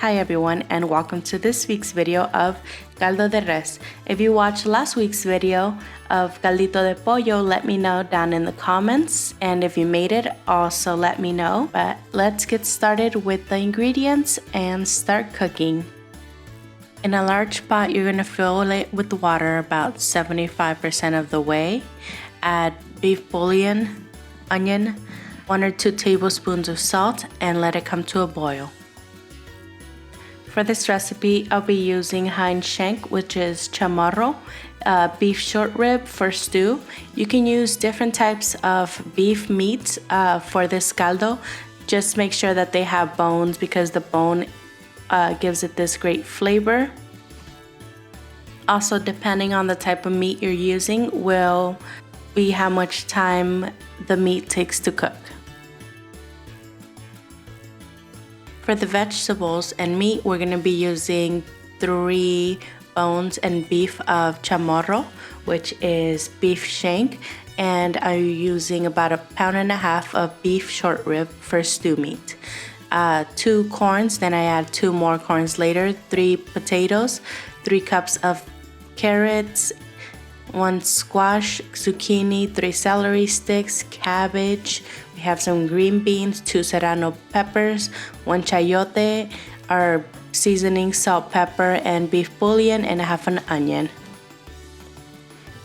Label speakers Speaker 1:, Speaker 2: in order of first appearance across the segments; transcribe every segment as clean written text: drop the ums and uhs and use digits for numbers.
Speaker 1: Hi everyone, and welcome to this week's video of Caldo de Res. If you watched last week's video of Caldito de Pollo, let me know down in the comments, and if you made it, also let me know. But let's get started with the ingredients and start cooking. In a large pot, you're going to fill it with water about 75% of the way. Add beef bouillon, onion, 1 or 2 tablespoons of salt, and let it come to a boil. For this recipe, I'll be using hind shank, which is chamorro, beef short rib for stew. You can use different types of beef meat for this caldo. Just make sure that they have bones because the bone gives it this great flavor. Also, depending on the type of meat you're using will be how much time the meat takes to cook. For the vegetables and meat, we're going to be using 3 bones and beef of chamorro, which is beef shank, and I'm using about 1.5 pounds of beef short rib for stew meat. 2 corns, then I add 2 more corns later, 3 potatoes, 3 cups of carrots, 1 squash, zucchini, 3 celery sticks, cabbage. We have some green beans, 2 serrano peppers, 1 chayote, our seasoning, salt, pepper, and beef bouillon, and half an onion.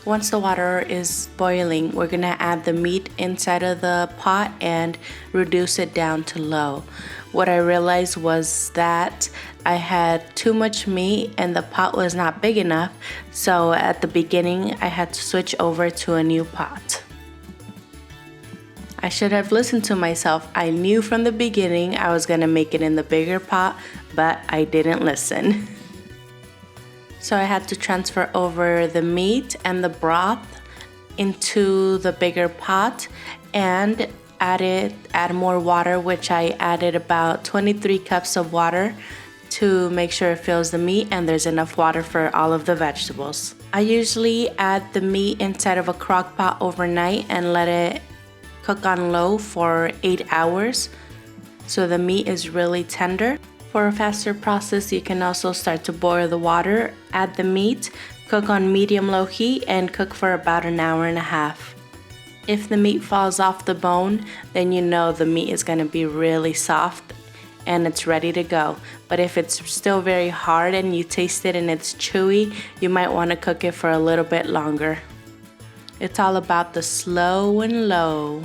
Speaker 1: Once the water is boiling, we're gonna add the meat inside of the pot and reduce it down to low. What I realized was that I had too much meat and the pot was not big enough, so at the beginning I had to switch over to a new pot. I should have listened to myself. I knew from the beginning I was gonna make it in the bigger pot, but I didn't listen. So I had to transfer over the meat and the broth into the bigger pot and add more water, which I added about 23 cups of water to make sure it fills the meat and there's enough water for all of the vegetables. I usually add the meat inside of a crock pot overnight and let it cook on low for 8 hours so the meat is really tender. For a faster process, you can also start to boil the water, add the meat, cook on medium-low heat, and cook for about 1.5 hours. If the meat falls off the bone, then you know the meat is going to be really soft and it's ready to go. But if it's still very hard and you taste it and it's chewy, you might want to cook it for a little bit longer. It's all about the slow and low.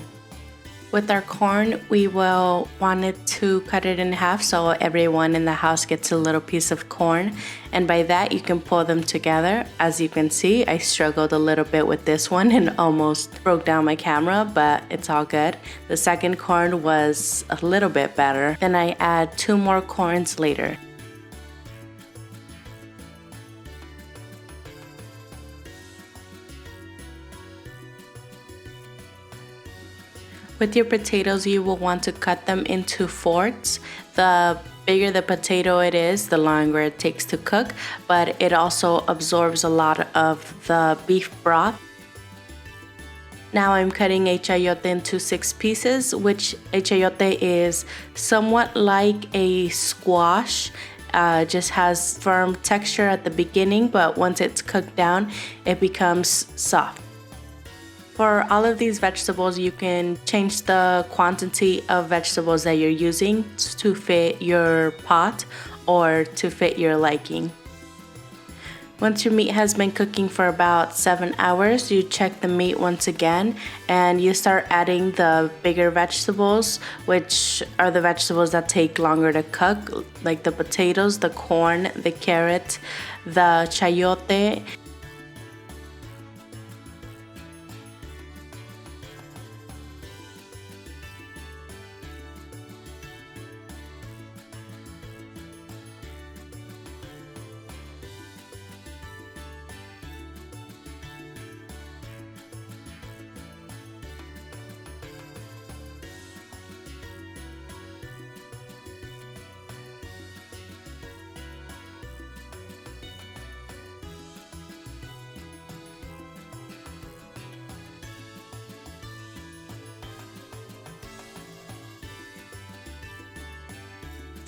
Speaker 1: With our corn, we will want it to cut it in half so everyone in the house gets a little piece of corn. And by that, you can pull them together. As you can see, I struggled a little bit with this one and almost broke down my camera, but it's all good. The second corn was a little bit better. Then I add 2 more corns later. With your potatoes, you will want to cut them into fourths. The bigger the potato it is, the longer it takes to cook, but it also absorbs a lot of the beef broth. Now I'm cutting a chayote into 6 pieces, which a chayote is somewhat like a squash. Just has firm texture at the beginning, but once it's cooked down, it becomes soft. For all of these vegetables, you can change the quantity of vegetables that you're using to fit your pot or to fit your liking. Once your meat has been cooking for about 7 hours, you check the meat once again and you start adding the bigger vegetables, which are the vegetables that take longer to cook, like the potatoes, the corn, the carrot, the chayote.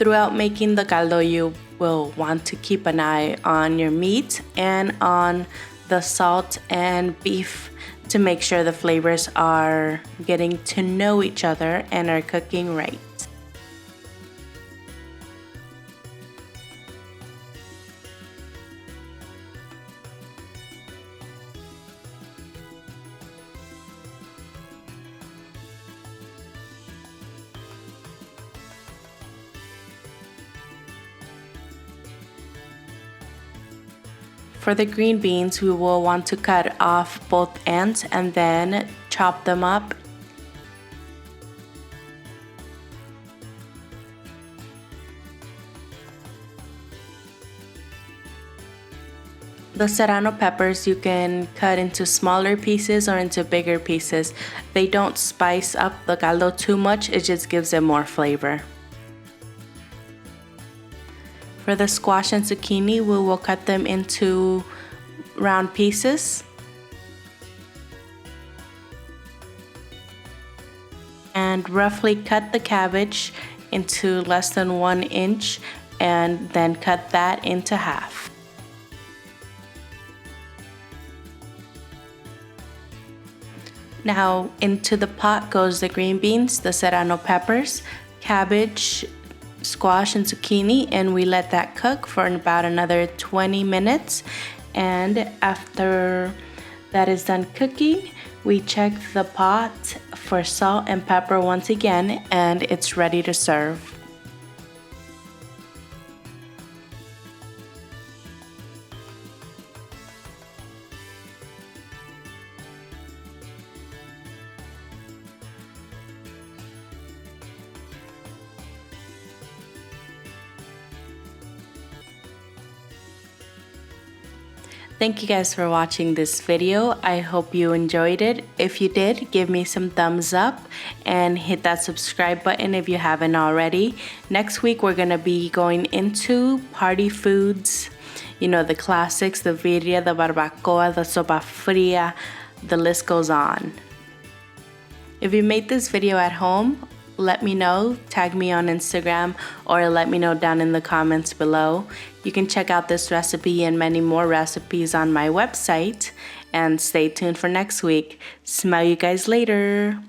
Speaker 1: Throughout making the caldo, you will want to keep an eye on your meat and on the salt and beef to make sure the flavors are getting to know each other and are cooking right. For the green beans, we will want to cut off both ends and then chop them up. The serrano peppers you can cut into smaller pieces or into bigger pieces. They don't spice up the caldo too much, it just gives it more flavor. For the squash and zucchini, we will cut them into round pieces. And roughly cut the cabbage into less than 1 inch and then cut that into half. Now into the pot goes the green beans, the serrano peppers, cabbage, squash and zucchini, and we let that cook for about another 20 minutes. And after that is done cooking, we check the pot for salt and pepper once again, and it's ready to serve. Thank you guys for watching this video. I hope you enjoyed it. If you did, give me some thumbs up and hit that subscribe button if you haven't already. Next week, we're gonna be going into party foods. You know, the classics, the birria, the barbacoa, the sopa fria, the list goes on. If you made this video at home, let me know, tag me on Instagram, or let me know down in the comments below. You can check out this recipe and many more recipes on my website, and stay tuned for next week. Smell you guys later.